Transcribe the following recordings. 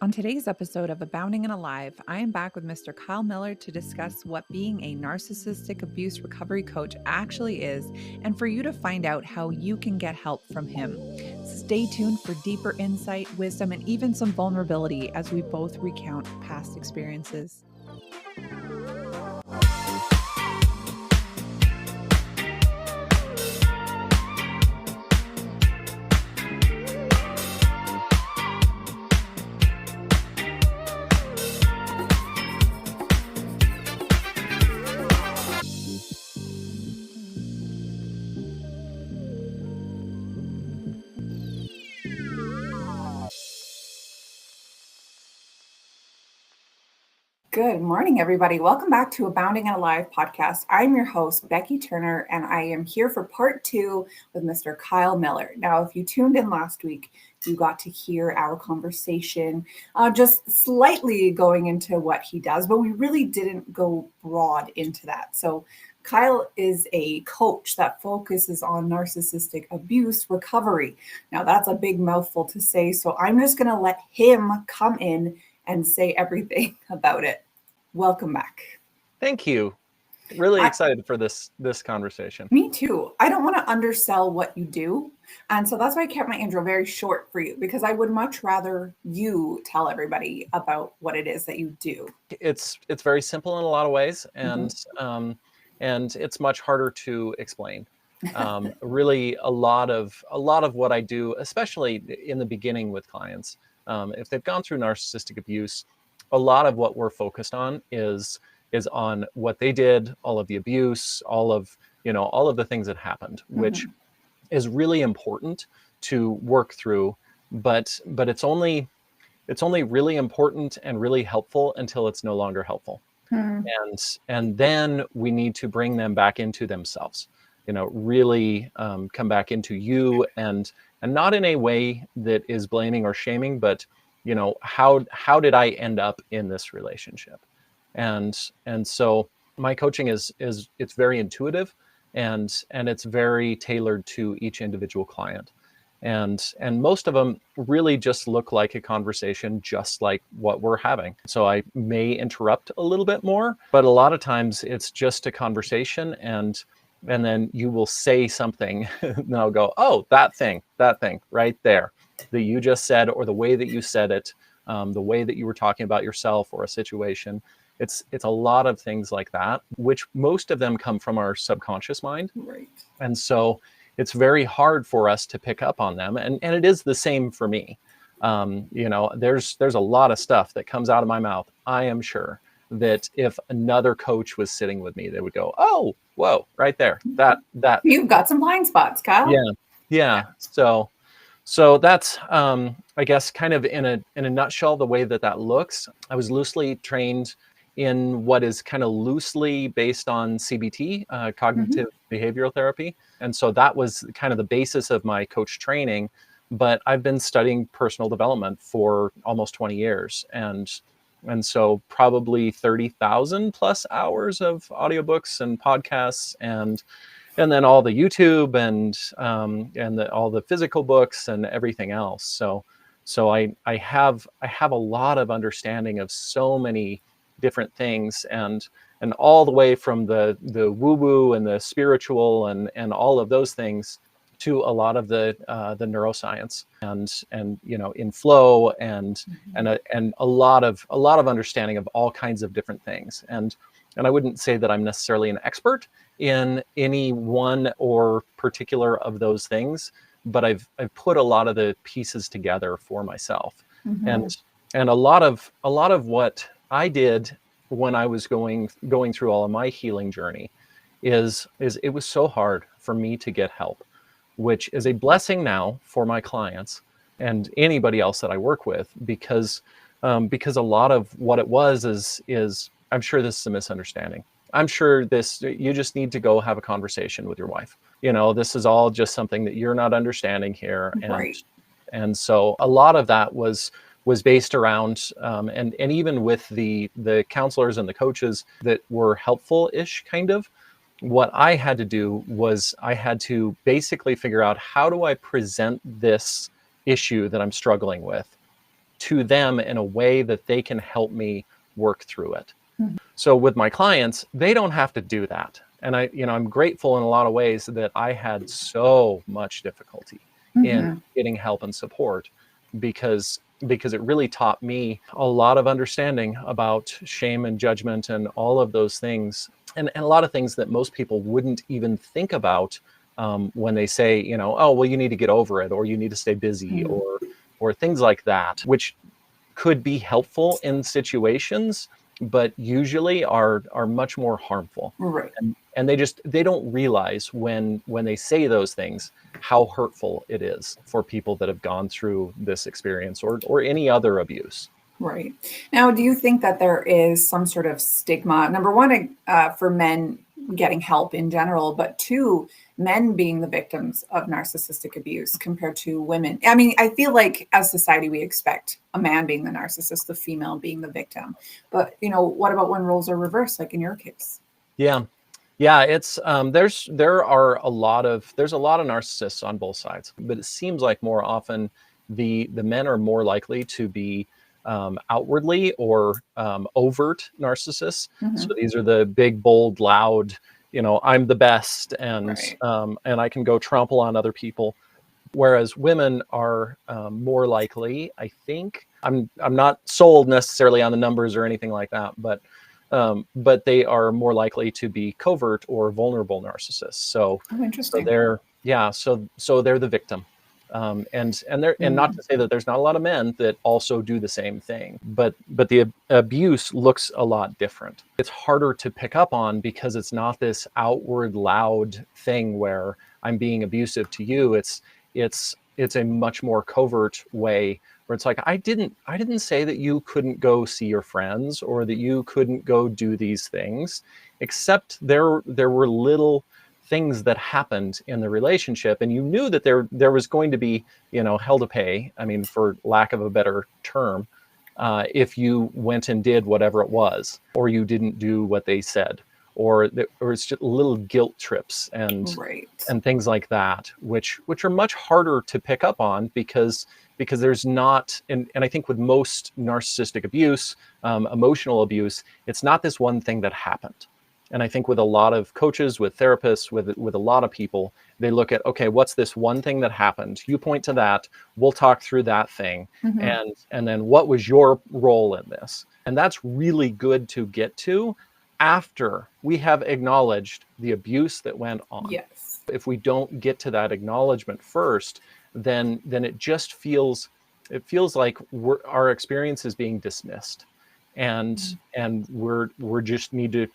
On today's episode of Abounding and Alive, I am back with Mr. Kyle Miller to discuss what being a narcissistic abuse recovery coach actually is, and for you to find out how you can get help from him. Stay tuned for deeper insight, wisdom, and even some vulnerability as we both recount past experiences. Good morning, everybody. Welcome back to Abounding and Alive podcast. I'm your host, Becky Turner, and I am here for part 2 with Mr. Kyle Miller. Now, if you tuned in last week, you got to hear our conversation, just slightly going into what he does, but we really didn't go broad into that. So Kyle is a coach that focuses on narcissistic abuse recovery. Now, that's a big mouthful to say, so I'm just going to let him come in and say everything about it. Welcome back. Thank you. Really excited for this conversation. Me too. I don't want to undersell what you do. And so that's why I kept my intro very short for you, because I would much rather you tell everybody about what it is that you do. It's very simple in a lot of ways, and it's much harder to explain. Really, a lot of what I do, especially in the beginning with clients, if they've gone through narcissistic abuse, a lot of what we're focused on is on what they did, all of the abuse, all of the things that happened, which is really important to work through. But it's only really important and really helpful until it's no longer helpful. And then we need to bring them back into themselves, really come back into you, and not in a way that is blaming or shaming, but how did I end up in this relationship? And so my coaching is it's very intuitive, and it's very tailored to each individual client. And most of them really just look like a conversation, just like what we're having. So I may interrupt a little bit more, but a lot of times it's just a conversation, and then you will say something and I'll go, oh, that thing right there that you just said, or the way that you said it, the way that you were talking about yourself or a situation. It's a lot of things like that, which most of them come from our subconscious mind. Right. And so it's very hard for us to pick up on them. And it is the same for me. There's a lot of stuff that comes out of my mouth. I am sure that if another coach was sitting with me, they would go, oh, whoa, right there. That You've got some blind spots, Kyle. Yeah. So that's, I guess, kind of in a nutshell, the way that looks. I was loosely trained in what is kind of loosely based on CBT, cognitive behavioral therapy. And so that was kind of the basis of my coach training. But I've been studying personal development for almost 20 years. And so probably 30,000 plus hours of audiobooks and podcasts, and then all the YouTube and all the physical books and everything else. So I have a lot of understanding of so many different things, and all the way from the woo-woo and the spiritual and all of those things to a lot of the neuroscience and in flow and a lot of understanding of all kinds of different things. And I wouldn't say that I'm necessarily an expert in any one or particular of those things, but I've put a lot of the pieces together for myself. And a lot of what I did when I was going through all of my healing journey is it was so hard for me to get help, which is a blessing now for my clients and anybody else that I work with, because a lot of what it was is I'm sure this is a misunderstanding. I'm sure you just need to go have a conversation with your wife. This is all just something that you're not understanding here. Right. And so a lot of that was based around, and even with the counselors and the coaches that were helpful-ish kind of, what I had to do was I had to basically figure out, how do I present this issue that I'm struggling with to them in a way that they can help me work through it. Mhm. So with my clients, they don't have to do that. And I'm grateful in a lot of ways that I had so much difficulty in Mhm. getting help and support because it really taught me a lot of understanding about shame and judgment and all of those things, and a lot of things that most people wouldn't even think about when they say, oh, well, you need to get over it, or you need to stay busy, Mhm. or things like that, which could be helpful in situations, but usually are much more harmful. Right. And they don't realize when they say those things how hurtful it is for people that have gone through this experience or any other abuse. Right. Now, do you think that there is some sort of stigma, number one, for men getting help in general, but two, men being the victims of narcissistic abuse compared to women? I mean, I feel like as society, we expect a man being the narcissist, the female being the victim. But, what about when roles are reversed, like in your case? Yeah. Yeah, it's there's a lot of narcissists on both sides, but it seems like more often the men are more likely to be outwardly or overt narcissists. So Hmm. these are the big, bold, loud, I'm the best, Right. and I can go trample on other people. Whereas women are more likely, I think. I'm not sold necessarily on the numbers or anything like that, but they are more likely to be covert or vulnerable narcissists. Oh, So interesting. they're yeah, so they're the victim. And not Mm. to say that there's not a lot of men that also do the same thing, but the abuse looks a lot different. It's harder to pick up on because it's not this outward loud thing where I'm being abusive to you. It's a much more covert way where it's like, I didn't say that you couldn't go see your friends or that you couldn't go do these things, except there were little things that happened in the relationship, and you knew that there was going to be, hell to pay, I mean, for lack of a better term, if you went and did whatever it was, or you didn't do what they said, or it's just little guilt trips Right. and things like that, which are much harder to pick up on because there's not, and I think with most narcissistic abuse, emotional abuse, it's not this one thing that happened. And I think with a lot of coaches, with therapists, with a lot of people, they look at, okay, what's this one thing that happened? You point to that, we'll talk through that thing, Hmm. and then what was your role in this? And that's really good to get to after we have acknowledged the abuse that went on. Yes. If we don't get to that acknowledgement first, then it just feels like our experience is being dismissed, and Mm. we're just need to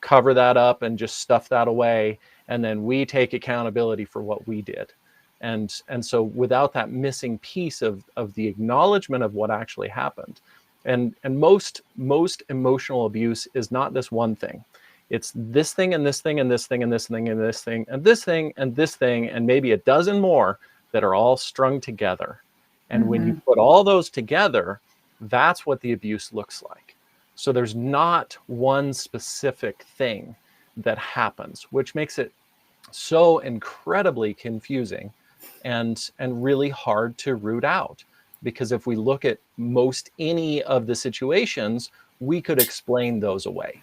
cover that up and just stuff that away, and then we take accountability for what we did. And so without that missing piece of the acknowledgement of what actually happened, and most emotional abuse is not this one thing. It's this thing and this thing and this thing and this thing and this thing and this thing and this thing and maybe a dozen more that are all strung together. And when you Hmm. put all those together, that's what the abuse looks like. So there's not one specific thing that happens, which makes it so incredibly confusing and really hard to root out. Because if we look at most any of the situations, we could explain those away.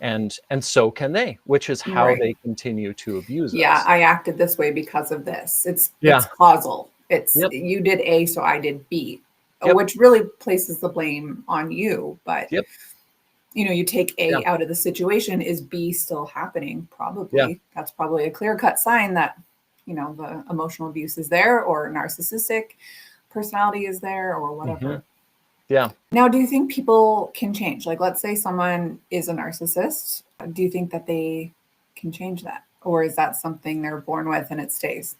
And so can they, which is how Right. they continue to abuse Yeah, us. I acted this way because of this. It's Yeah. causal. It's Yep. you did A, so I did B, Yep. which really places the blame on you. But Yep. you take Yeah. A out of the situation, is B still happening? Yeah. Probably. That's probably a clear-cut sign that, the emotional abuse is there or narcissistic personality is there or Hmm. whatever. Yeah. Now, do you think people can change? Like, let's say someone is a narcissist. Do you think that they can change that? Or is that something they're born with and it stays?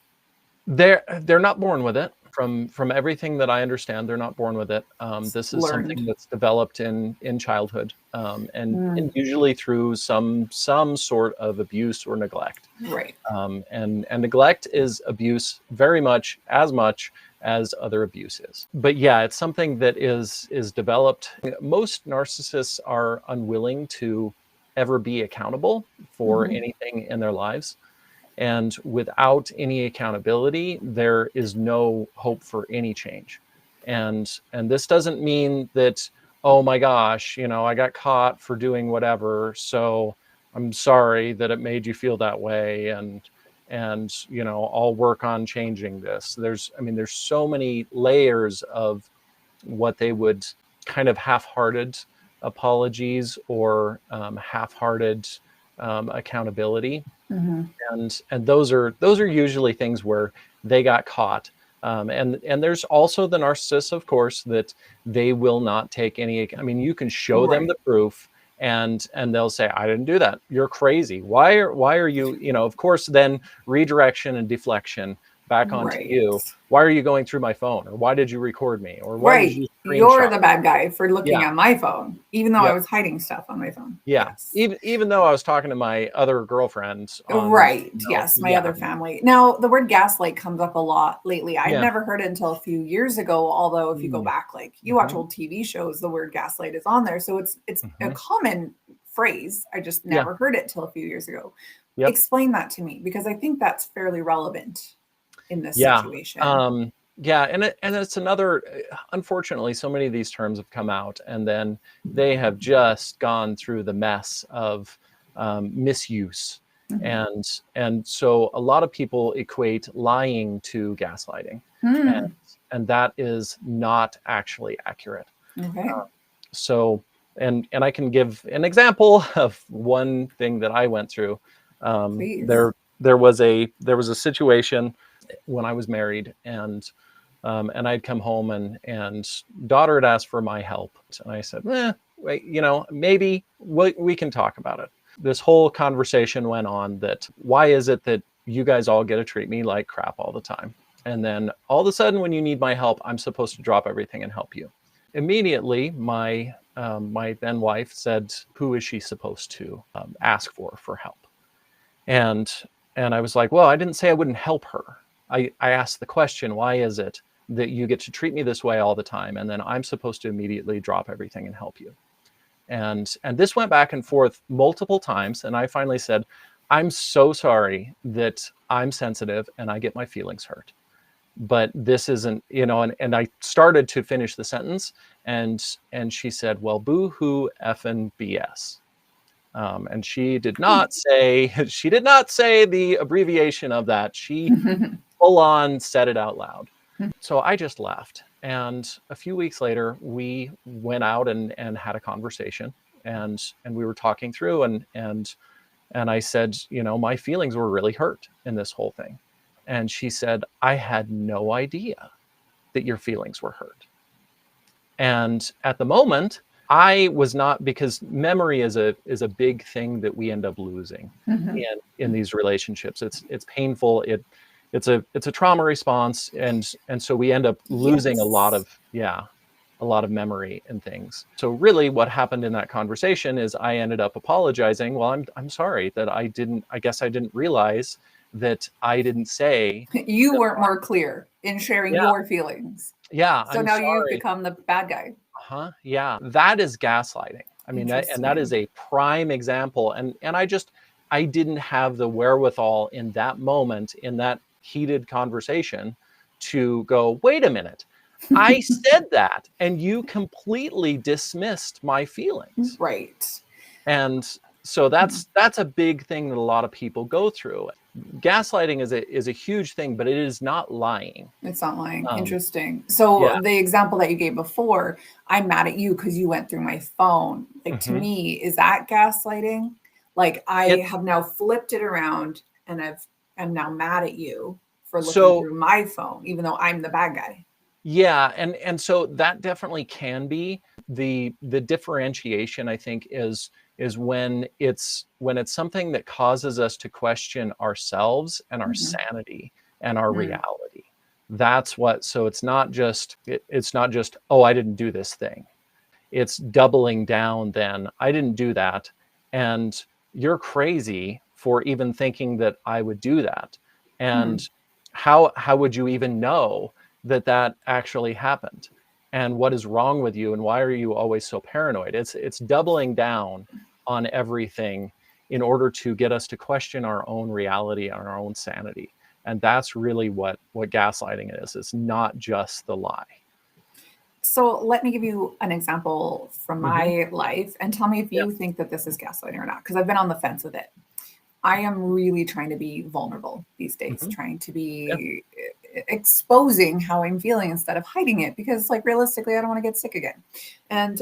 They're not born with it. From everything that I understand, they're not born with it. It's This is learned. something that's developed in childhood, and Mm, usually through some sort of abuse or neglect. right. And neglect is abuse very much as other abuse is. But yeah, it's something that is developed. Most narcissists are unwilling to ever be accountable for Hmm. anything in their lives. And without any accountability, there is no hope for any change. And this doesn't mean that, oh my gosh, I got caught for doing whatever, so I'm sorry that it made you feel that way, and I'll work on changing this. There's so many layers of what they would kind of half-hearted apologies or half-hearted accountability. Mm-hmm. And those are usually things where they got caught. And there's also the narcissists, of course, that they will not take any. You can show them the proof, and they'll say, I didn't do that. You're crazy. Why are you, of course, then redirection and deflection back onto you. Why are you going through my phone? Or why did you record me? Or why did you screenshot? You're the bad guy for looking at my phone, even though I was hiding stuff on my phone. Yeah. Yes. Even though I was talking to my other girlfriends. Yes. My other family. Now, the word gaslight comes up a lot lately. I'd never heard it until a few years ago. Although if you go back, like you watch old TV shows, the word gaslight is on there. So it's a common phrase. I just never heard it till a few years ago. Yep. Explain that to me, because I think that's fairly relevant in this situation. And it's another, unfortunately, so many of these terms have come out, and then they have just gone through the mess of misuse. And so a lot of people equate lying to gaslighting, and that is not actually accurate. So and I can give an example of one thing that I went through. There was a situation when I was married, and I'd come home, and daughter had asked for my help, and I said, wait, maybe we can talk about it. This whole conversation went on that, why is it that you guys all get to treat me like crap all the time? And then all of a sudden, when you need my help, I'm supposed to drop everything and help you. Immediately, my then wife said, who is she supposed to ask for help? And I was like, well, I didn't say I wouldn't help her. I asked the question, why is it that you get to treat me this way all the time, and then I'm supposed to immediately drop everything and help you? And this went back and forth multiple times, and I finally said, I'm so sorry that I'm sensitive and I get my feelings hurt, but this isn't, and I started to finish the sentence, and she said, well, boo-hoo effing BS. And she did not say the abbreviation of that. She full on said it out loud. So I just left. And a few weeks later, we went out and had a conversation, and we were talking through, and I said, my feelings were really hurt in this whole thing. And she said, I had no idea that your feelings were hurt. And at the moment, I was not, because memory is a big thing that we end up losing in these relationships. It's painful. It's a trauma response, and so we end up losing a lot of memory and things. So really, what happened in that conversation is I ended up apologizing. Well, I'm sorry that I guess I didn't realize that I didn't say. You weren't more clear in sharing your feelings. Yeah. So now you've become the bad guy. Yeah. That is gaslighting. That is a prime example. And I didn't have the wherewithal in that moment, in that heated conversation, to go, wait a minute, I said that, and you completely dismissed my feelings. Right. And so that's a big thing that a lot of people go through. Gaslighting is a huge thing, but it is not lying. It's not lying. Interesting. So the example that you gave before, I'm mad at you because you went through my phone. Like, to me, is that gaslighting? Like, I have now flipped it around, and I'm now mad at you for looking through my phone, even though I'm the bad guy. Yeah, and so that definitely can be the differentiation, I think, is when it's something that causes us to question ourselves and our sanity and our reality. That's what. So it's not just oh, I didn't do this thing. It's doubling down. Then I didn't do that, and you're crazy for even thinking that I would do that. And how would you even know that actually happened? And what is wrong with you? And why are you always so paranoid? It's doubling down on everything in order to get us to question our own reality and our own sanity. And that's really what gaslighting is. It's not just the lie. So let me give you an example from Hmm. my life and tell me if Yeah. you think that this is gaslighting or not, because I've been on the fence with it. I am really trying to be vulnerable these days, Hmm. trying to Yeah. be exposing how I'm feeling instead of hiding it, because like realistically, I don't want to get sick again. And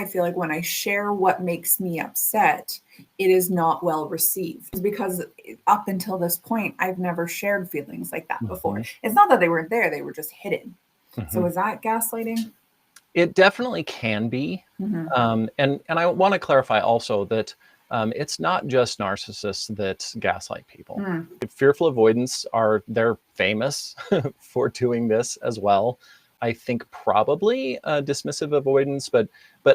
I feel like when I share what makes me upset, it is not well received because up until this point, I've never shared feelings like that before. Hmm. It's not that they weren't there, they were just hidden. So Hmm. is that gaslighting? It definitely can be. Mm-hmm. And I want to clarify also that it's not just narcissists that gaslight people. Mm. Fearful avoidance they're famous for doing this as well. I think probably dismissive avoidance, but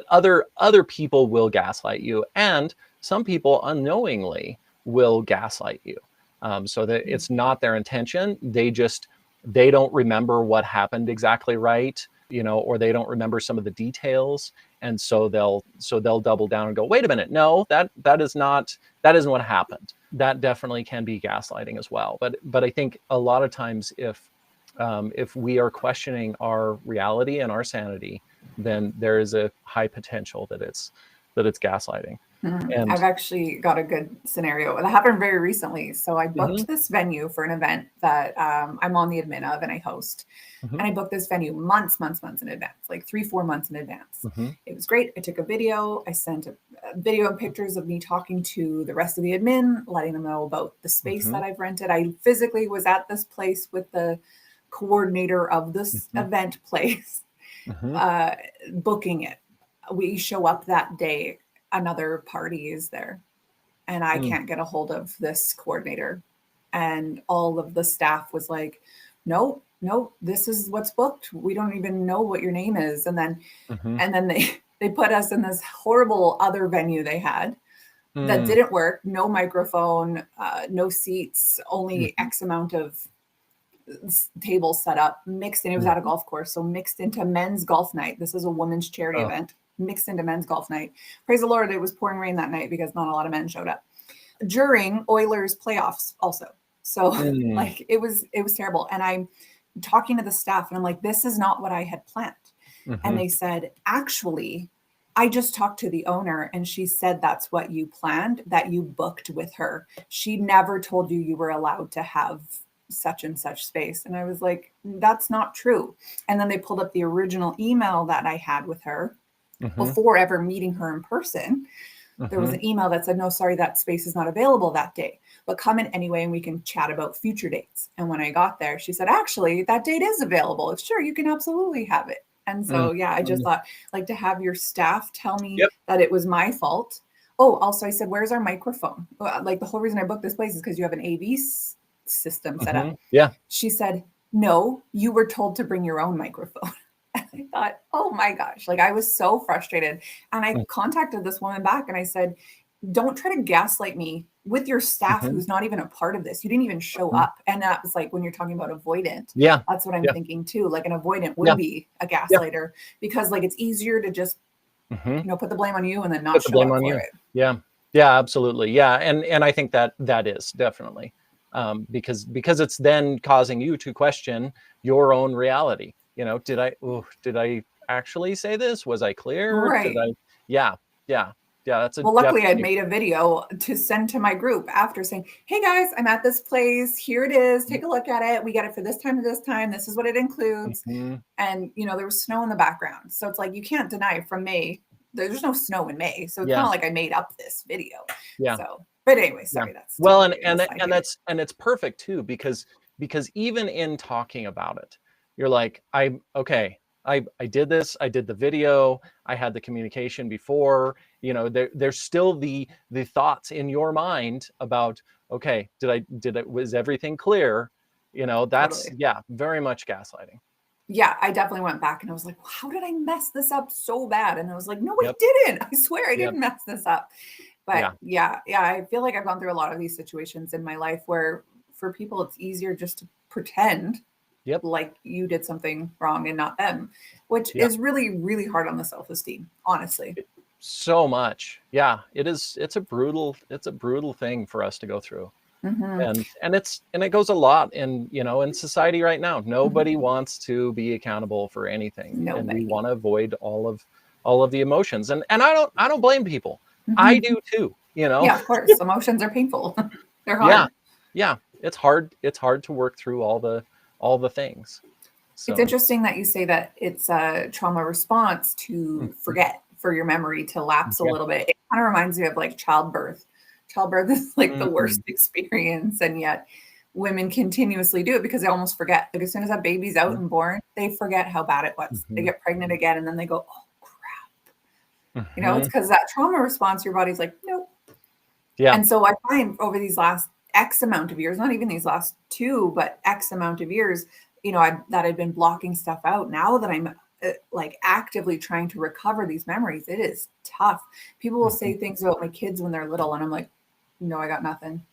other people will gaslight you, and some people unknowingly will gaslight you. So that it's not their intention. They don't remember what happened exactly right, or they don't remember some of the details, and so they'll double down and go, wait a minute, no, that isn't what happened. That definitely can be gaslighting as well. But I think a lot of times if we are questioning our reality and our sanity, then there is a high potential that it's gaslighting. I've And actually got a good scenario that happened very recently. So I mhm, booked this venue for an event that I'm on the admin of and I host. mhm, And I booked this venue months in advance, like 3, 4 months in advance. mhm, It was great. I took a video. I sent a video and pictures of me talking to the rest of the admin, letting them know about the space mhm, that I've rented. I physically was at this place with the coordinator of this mhm, event place, mhm, uh, booking it. We show up that day, another party is there, and I mm, can't get a hold of this coordinator. And all of the staff was like, no, no, this is what's booked. We don't even know what your name is. mhm, And then they put us in this horrible other venue they had that mm, didn't work. No microphone, no seats, only mhm, X amount of tables set up, mixed in. It was at a mhm. golf course, so mixed into men's golf night. This is a women's charity Oh, event, mixed into men's golf night. Praise the Lord, it was pouring rain that night because not a lot of men showed up during Oilers playoffs also. So mm, like it was terrible. And I'm talking to the staff and I'm like, this is not what I had planned. And mhm, they said, actually, I just talked to the owner and she said that's what you planned, that you booked with her. She never told you you were allowed to have such and such space. And I was like, that's not true. And then they pulled up the original email that I had with her mhm, before ever meeting her in person. There was mhm, an email that said, no, sorry, that space is not available that day, but come in anyway and we can chat about future dates. And when I got there, she said, actually, that date is available. Sure, you can absolutely have it. And mm, so, yeah, I just mm. thought, like, to have your staff tell me Yep. that it was my fault. Oh, also, I said, where's our microphone? Like, the whole reason I booked this place is because you have an AV system set up. Mhm. Yeah. She said, no, you were told to bring your own microphone. And I thought, oh my gosh, like I was so frustrated. And I Mm, contacted this woman back and I said, don't try to gaslight me with your staff mhm, who's not even a part of this. You didn't even show mhm. up. And that was like when you're talking about avoidant, Yeah. that's what I'm Yeah. thinking too. Like an avoidant Yeah. would be a Yeah. gaslighter because like it's easier to just, Mhm. put the blame on you and then not Put the show blame up on for you. it. Yeah. Yeah, absolutely. Yeah, and I think that is definitely, because it's then causing you to question your own reality. Did I actually say this? Was I clear? Did Right. I? Yeah. Yeah. Yeah, that's a Well, luckily I'd definitely. made a video to send to my group after saying, hey guys, I'm at this place. Here it is. Take a look at it. We got it for this time to this time. This is what it includes. Mhm. And there was snow in the background. So it's like you can't deny from May. There's no snow in May. So it's not Yeah. like I made up this video. Yeah. So, but anyway, Yeah. sorry, that's Well, totally an aside here. and it's perfect too, because even in talking about it, you're like, I okay, I did this, I did the video, I had the communication before, there's still the thoughts in your mind about, okay, was everything clear? That's, Totally. yeah, very much gaslighting. Yeah, I definitely went back and I was like, how did I mess this up so bad? And I was like, no, I Yep. didn't. I swear I Yep. didn't mess this up. But Yeah. yeah, I feel like I've gone through a lot of these situations in my life where for people it's easier just to pretend Yep. like you did something wrong and not them, which Yeah. is really, really hard on the self-esteem, honestly. So much. Yeah, it is. It's a brutal thing for us to go through. Hmm. And it goes a lot in, in society right now. Nobody wants to be accountable for anything, and we Nobody. want to avoid all of the emotions. And I don't blame people. I Hmm. do too, Yeah, of course. Emotions are painful. They're Yeah. hard. Yeah. It's hard to work through all the things. It's So, interesting that you say that it's a trauma response to mhm, forget, for your memory to lapse a yeah. little bit. It kind of reminds me of like childbirth. Childbirth is like the worst Mhm, experience, and yet women continuously do it because they almost forget. Like as soon as that baby's out mhm, and born, they forget how bad it was. They mhm, get pregnant again, and then they go, "Oh crap!" It's mhm. because that trauma response. Your body's like, "Nope." Yeah. And so I find over these last X amount of years, not even these last two, but X amount of years, that I've been blocking stuff out. Now that I'm like actively trying to recover these memories, it is tough. People will Mhm, say things about my kids when they're little, and I'm like, no, I got nothing.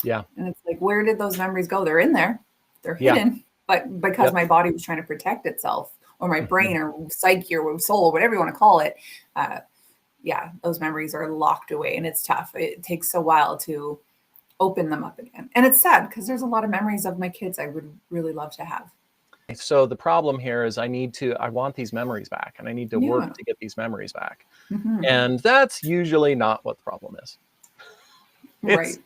yeah. And it's like, where did those memories go? They're in there, they're Yeah. hidden, but because Yep. my body was trying to protect itself, or my Mhm. brain, or psyche, or soul, or whatever you want to call it, uh, yeah, those memories are locked away, and it's tough. It takes a while to open them up again. And it's sad because there's a lot of memories of my kids I would really love to have. So the problem here is I want these memories back, and I need to work Yeah. to get these memories back. Hmm. And that's usually not what the problem is. It's Right.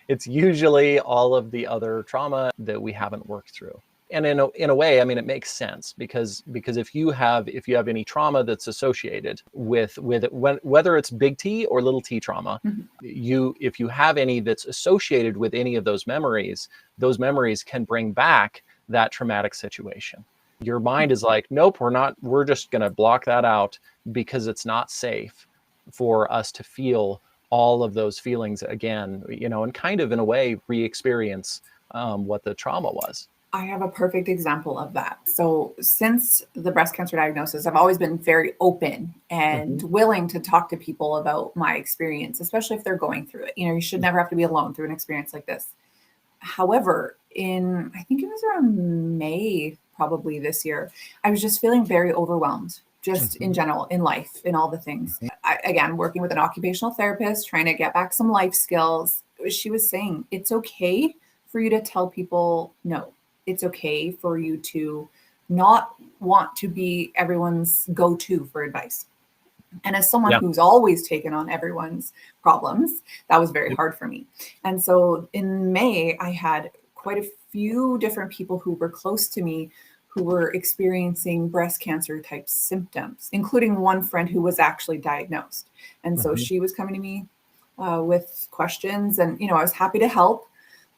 it's usually all of the other trauma that we haven't worked through. And in a way, I mean, it makes sense because if you have any trauma that's associated with it, whether it's big T or little T trauma, Hmm. if you have any that's associated with any of those memories can bring back that traumatic situation. Your mind is like, nope, we're just going to block that out because it's not safe for us to feel all of those feelings again, and kind of in a way re-experience what the trauma was. I have a perfect example of that. So, since the breast cancer diagnosis, I've always been very open and Hmm. willing to talk to people about my experience, especially if they're going through it. You should never have to be alone through an experience like this. However, I think it was around May, probably this year, I was just feeling very overwhelmed, just in Hmm. general, in life, in all the things. Hmm. Again, working with an occupational therapist, trying to get back some life skills. She was saying, it's okay for you to tell people no. It's okay for you to not want to be everyone's go to for advice. And as someone Yeah. who's always taken on everyone's problems, that was very Yep. hard for me. And so in May, I had quite a few different people who were close to me who were experiencing breast cancer type symptoms, including one friend who was actually diagnosed. And so Hmm. she was coming to me with questions, and I was happy to help.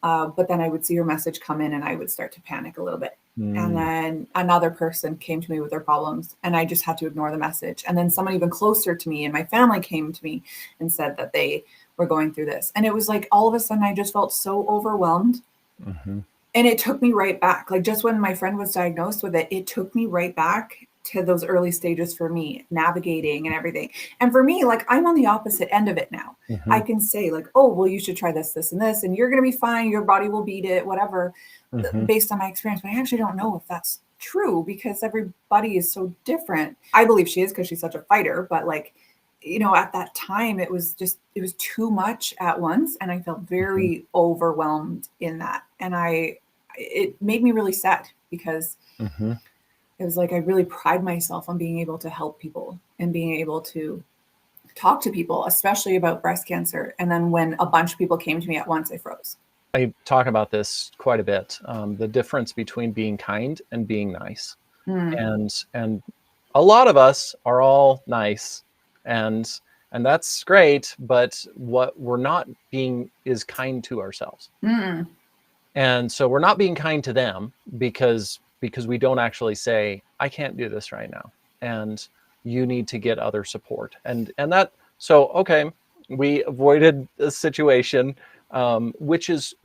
But then I would see her message come in, and I would start to panic a little bit. And Mm. then another person came to me with their problems, and I just had to ignore the message. And then someone even closer to me and my family came to me and said that they were going through this. And it was like all of a sudden I just felt so overwhelmed. Hmm. And it took me right back. Like just when my friend was diagnosed with it, it took me right back to those early stages for me, navigating and everything. And for me, like I'm on the opposite end of it now. I Hmm. can say, like, oh, well, you should try this, this, and this, and you're going to be fine. Your body will beat it, whatever, Hmm. based on my experience. But I actually don't know if that's true because everybody is so different. I believe she is because she's such a fighter, but like, at that time, it was too much at once. And I felt Hmm. very overwhelmed in that. And it made me really sad because Hmm. it was like I really pride myself on being able to help people and being able to talk to people, especially about breast cancer. And then when a bunch of people came to me at once, I froze. I talk about this quite a bit. The difference between being kind and being nice, Mm, and a lot of us are all nice, and and that's great. But what we're not being is kind to ourselves. mm, And so we're not being kind to them because we don't actually say, I can't do this right now, and you need to get other support. And that, so okay, we avoided a situation, which is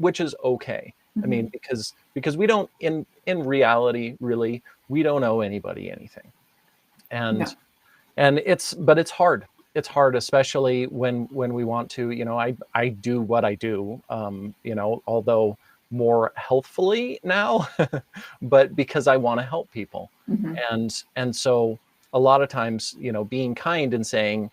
okay. I mean, mhm. because we don't, in reality, really, we don't owe anybody anything. No. And it's hard. It's hard, especially when we want to, I do what I do, although more healthfully now, but because I want to help people. Mhm. And so a lot of times, being kind and saying,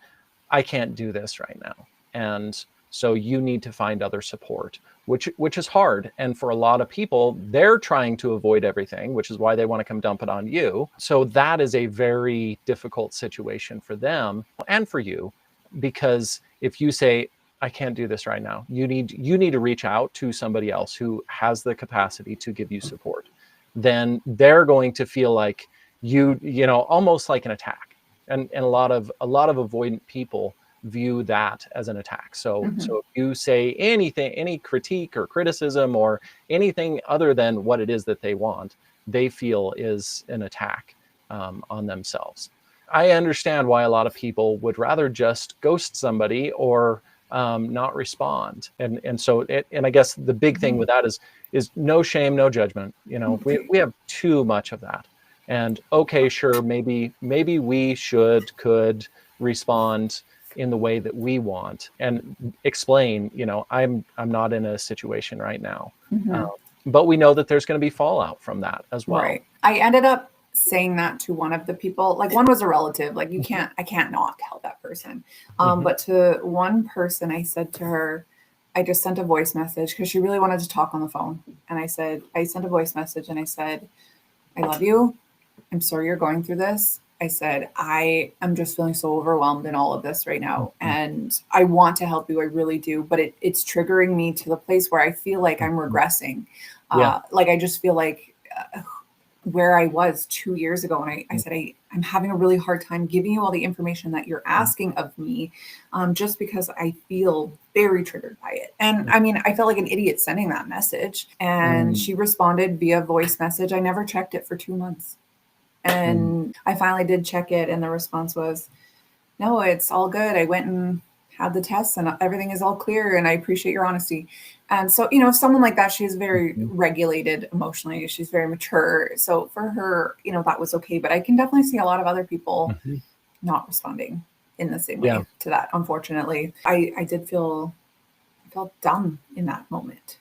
I can't do this right now. And So you need to find other support, which is hard. And for a lot of people, they're trying to avoid everything, which is why they want to come dump it on you. So that is a very difficult situation for them and for you, because if you say, I can't do this right now, you need to reach out to somebody else who has the capacity to give you support, then they're going to feel like you know, almost like an attack. And a lot of avoidant people view that as an attack. So so if you say anything, any critique or criticism or anything other than what it is that they want, they feel is an attack on themselves. I understand why a lot of people would rather just ghost somebody or not respond. And so and I guess the big thing with that is no shame, no judgment. You know, we have too much of that. And okay, sure, maybe we could respond in the way that we want and explain, you know, I'm not in a situation right now. But we know that there's going to be fallout from that as well. Right. I ended up saying that to one of the people, like one was a relative, like I can't not help that person. But to one person, I said to her, I just sent a voice message because she really wanted to talk on the phone. And I sent a voice message and I said, I love you. I'm sorry you're going through this. I said, I am just feeling so overwhelmed in all of this right now. And I want to help you. I really do. But it's triggering me to the place where I feel like I'm regressing. Like I just feel like where I was 2 years ago. And I said, I'm having a really hard time giving you all the information that you're asking of me, just because I feel very triggered by it. And I mean, I felt like an idiot sending that message. And she responded via voice message. I never checked it for 2 months. And I finally did check it. And the response was, no, it's all good. I went and had the tests and everything is all clear. And I appreciate your honesty. And so, you know, someone like that, she's very regulated emotionally. She's very mature. So for her, you know, that was okay. But I can definitely see a lot of other people not responding in the same way to that. Unfortunately, I felt dumb in that moment.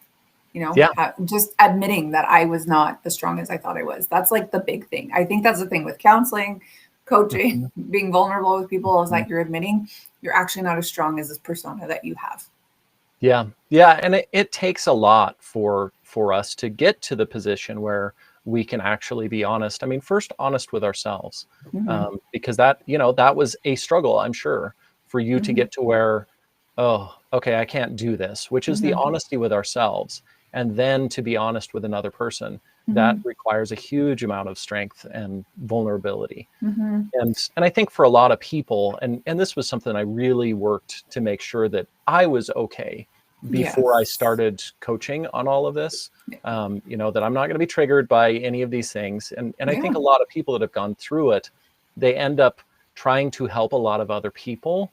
You know, just admitting that I was not as strong as I thought I was. That's like the big thing. I think that's the thing with counseling, coaching, being vulnerable with people is that you're admitting you're actually not as strong as this persona that you have. Yeah. Yeah. And it takes a lot for us to get to the position where we can actually be honest. I mean, first honest with ourselves, because that, you know, that was a struggle, I'm sure, for you to get to where, oh, okay, I can't do this, which is the honesty with ourselves. And then to be honest with another person, that requires a huge amount of strength and vulnerability. And I think for a lot of people, and this was something I really worked to make sure that I was okay before I started coaching on all of this, you know, that I'm not going to be triggered by any of these things. And I think a lot of people that have gone through it, they end up trying to help a lot of other people,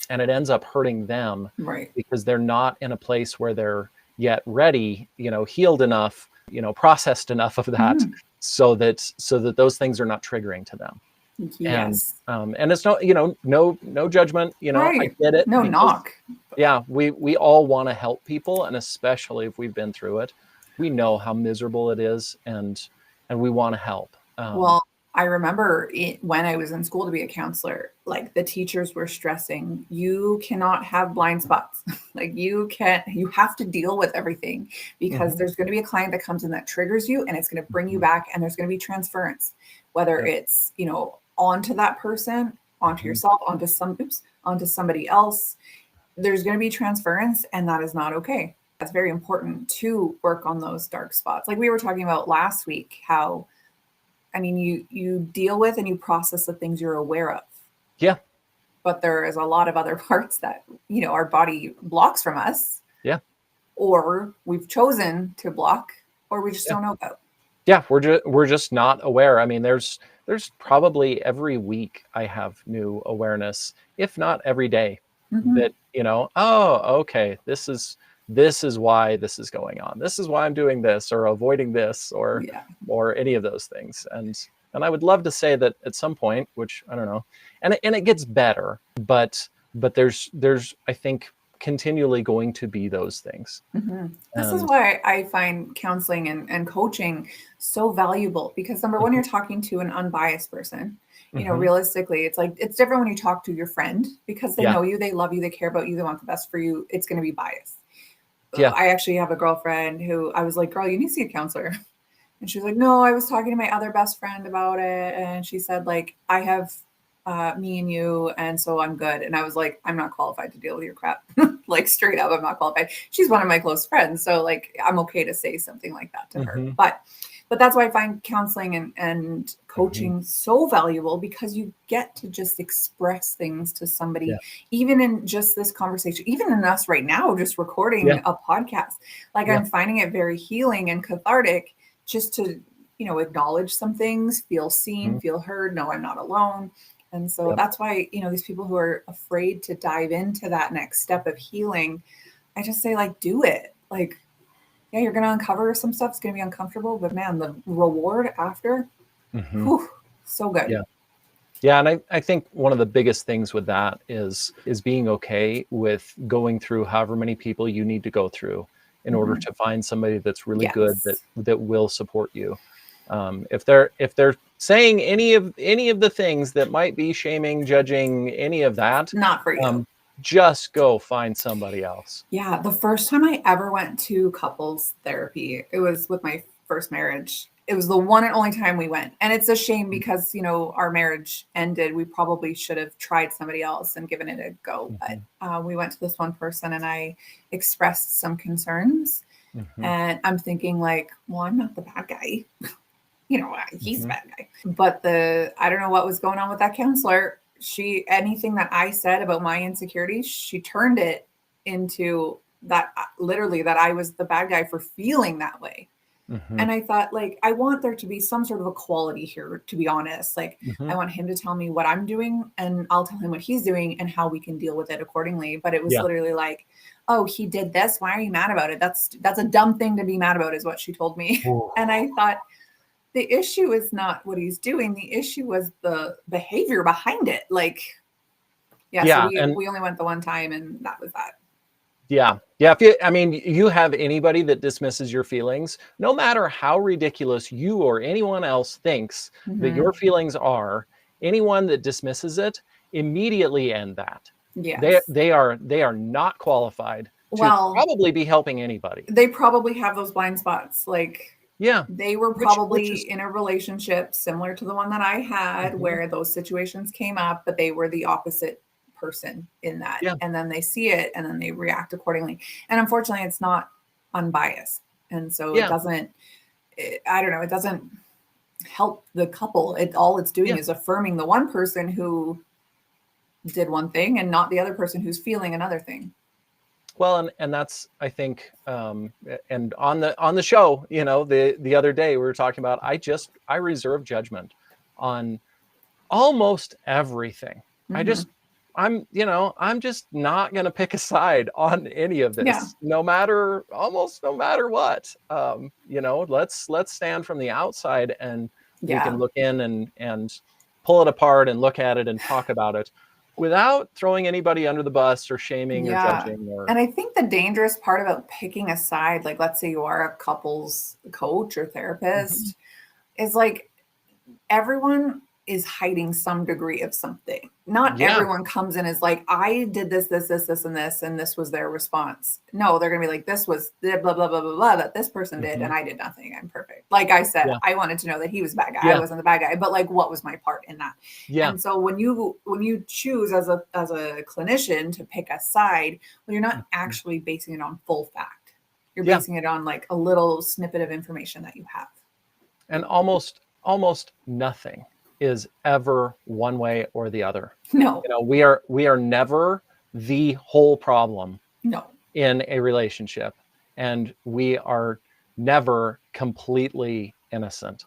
and it ends up hurting them because they're not in a place where they're yet ready, you know, healed enough, you know, processed enough of that so that those things are not triggering to them. Yes. And it's no, you know, no judgment, you know, I get it. No knock. Yeah. We all want to help people. And especially if we've been through it, we know how miserable it is and we want to help. Well, I remember when I was in school to be a counselor, like the teachers were stressing, you cannot have blind spots. Like you have to deal with everything because there's going to be a client that comes in that triggers you and it's going to bring you back and there's going to be transference, whether it's, you know, onto that person, onto yourself, onto somebody else. There's going to be transference and that is not okay. That's very important to work on those dark spots. Like we were talking about last week, how I mean, you deal with and you process the things you're aware of. Yeah. But there is a lot of other parts that, you know, our body blocks from us. Yeah. Or we've chosen to block, or we just don't know about. Yeah, we're just not aware. I mean, there's probably every week I have new awareness, if not every day, that, you know, oh, okay, this is why this is going on. This is why I'm doing this or avoiding this or any of those things. And I would love to say that at some point, which I don't know, and it gets better, but there's I think continually going to be those things. This is And why I find counseling and coaching so valuable, because number one, you're talking to an unbiased person. Realistically, it's like, it's different when you talk to your friend, because they yeah, know you, they love you, they care about you, they want the best for you. It's going to be biased. yeah, I actually have a girlfriend who I was like, girl, you need to see a counselor. And she was like, no, I was talking to my other best friend about it. And she said, like, I have me and you, and so I'm good. And I was like, I'm not qualified to deal with your crap. Like, straight up, I'm not qualified. She's one of my close friends, so like, I'm okay to say something like that to her. But that's why I find counseling and coaching so valuable, because you get to just express things to somebody, even in just this conversation, even in us right now, just recording a podcast. Like, I'm finding it very healing and cathartic just to, acknowledge some things, feel seen, feel heard, know I'm not alone. And so that's why, these people who are afraid to dive into that next step of healing, I just say, like, do it. Like, yeah, you're going to uncover some stuff. It's going to be uncomfortable, but man, the reward after, whew, so good. Yeah. Yeah. And I think one of the biggest things with that is being okay with going through however many people you need to go through in order to find somebody that's really good, that will support you. If they're saying any of the things that might be shaming, judging, any of that, not for you. Just go find somebody else. Yeah, the first time I ever went to couples therapy, it was with my first marriage. It was the one and only time we went. And it's a shame because, our marriage ended. We probably should have tried somebody else and given it a go. But we went to this one person and I expressed some concerns. And I'm thinking, like, well, I'm not the bad guy. He's the bad guy. But I don't know what was going on with that counselor. Anything that I said about my insecurities, she turned it into that, literally, that I was the bad guy for feeling that way. And I thought, like, I want there to be some sort of equality here, to be honest. Like, I want him to tell me what I'm doing and I'll tell him what he's doing and how we can deal with it accordingly. But it was literally like, oh, he did this. Why are you mad about it? That's a dumb thing to be mad about, is what she told me. And I thought, the issue is not what he's doing. The issue was the behavior behind it. Like, so we only went the one time and that was that. Yeah. If you have anybody that dismisses your feelings, no matter how ridiculous you or anyone else thinks that your feelings are, anyone that dismisses it, immediately end that. Yes. They are not qualified to probably be helping anybody. They probably have those blind spots. Like, they were probably in a relationship similar to the one that I had, where those situations came up, but they were the opposite person in that. And then they see it and then they react accordingly. And unfortunately, it's not unbiased. And so it doesn't, I don't know, it doesn't help the couple. All it's doing is affirming the one person who did one thing and not the other person who's feeling another thing. Well, and that's, I think, and on the show, the other day we were talking about, I reserve judgment on almost everything. I'm just not going to pick a side on any of this, no matter what. Let's stand from the outside and we can look in and pull it apart and look at it and talk about it without throwing anybody under the bus or shaming or judging. And I think the dangerous part about picking a side, like, let's say you are a couples coach or therapist, is like, everyone is hiding some degree of something. Not everyone comes in as like, I did this, and this was their response. No, they're going to be like, this was blah, blah, blah, blah, blah, that this person did, and I did nothing. I'm perfect. Like I said, I wanted to know that he was a bad guy. I wasn't the bad guy, but like, what was my part in that? And so when you choose as a clinician to pick a side, well, you're not actually basing it on full fact. You're basing it on like a little snippet of information that you have. And almost nothing is ever one way or the other. No. We are never the whole problem. No. In a relationship, and we are never completely innocent.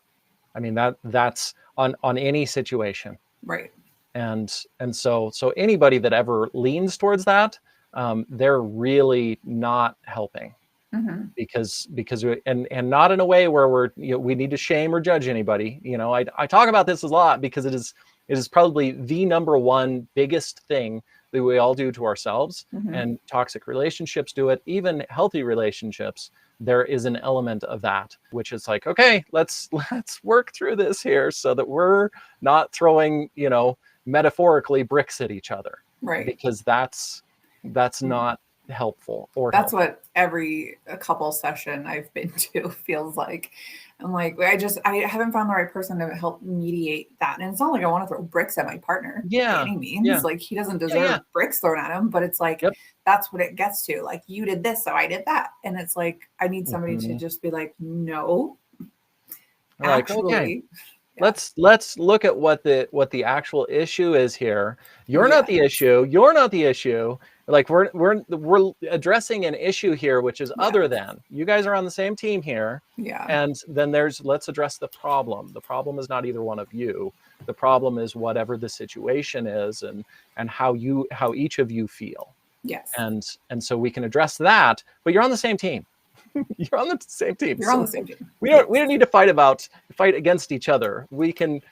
I mean, that's on any situation. Right. And so anybody that ever leans towards that, they're really not helping. Because and not in a way where we need to shame or judge anybody. I talk about this a lot because it is probably the number one biggest thing that we all do to ourselves, Mhm. and toxic relationships do it. Even healthy relationships, there is an element of that, which is like, okay, let's work through this here so that we're not throwing, metaphorically bricks at each other, Right. because that's not helpful or That's healthy. what every couple session I've been to feels like. I'm like, I haven't found the right person to help mediate that. And it's not like I want to throw bricks at my partner by Yeah, any yeah, means. Like, he doesn't yeah, yeah. deserve bricks thrown at him, but it's like, Yep. that's what it gets to. Like, you did this, so I did that. And it's like, I need somebody to Mhm. just be like, no, Like, okay, actually, yeah, let's look at what the actual issue is here. You're not yeah, the issue. You're not the issue. Like, we're addressing an issue here, which is yeah, other than. You guys are on the same team here. yeah, And then let's address the problem. The problem is not either one of you. The problem is whatever the situation is, and how each of you feel. yes. And so we can address that, but you're on the same team. You're on the same team. You're on So the same team. we Yes, don't need to fight against each other. We can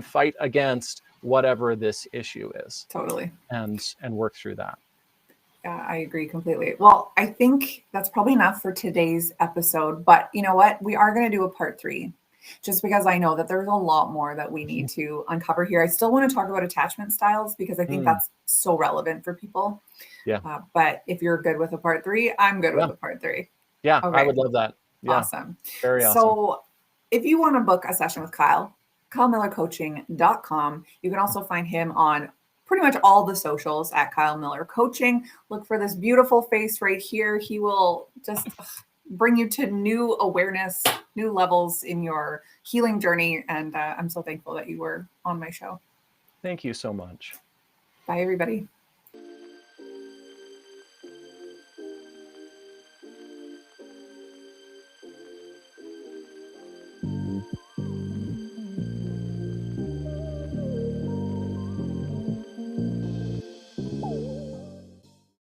fight against whatever this issue is, totally. and work through that. Yeah, I agree completely. Well, I think that's probably enough for today's episode. But you know what? We are going to do a part 3, just because I know that there's a lot more that we need to uncover here. I still want to talk about attachment styles because I think Mm, that's so relevant for people. yeah, But if you're good with a part 3, I'm good yeah, with a part 3. yeah. I Okay, would love that. Yeah, awesome. very awesome. So if you want to book a session with Kyle, KyleMillerCoaching.com. You can also find him on pretty much all the socials at Kyle Miller Coaching. Look for this beautiful face right here. He will just bring you to new awareness, new levels in your healing journey. And I'm so thankful that you were on my show. Thank you so much. Bye, everybody.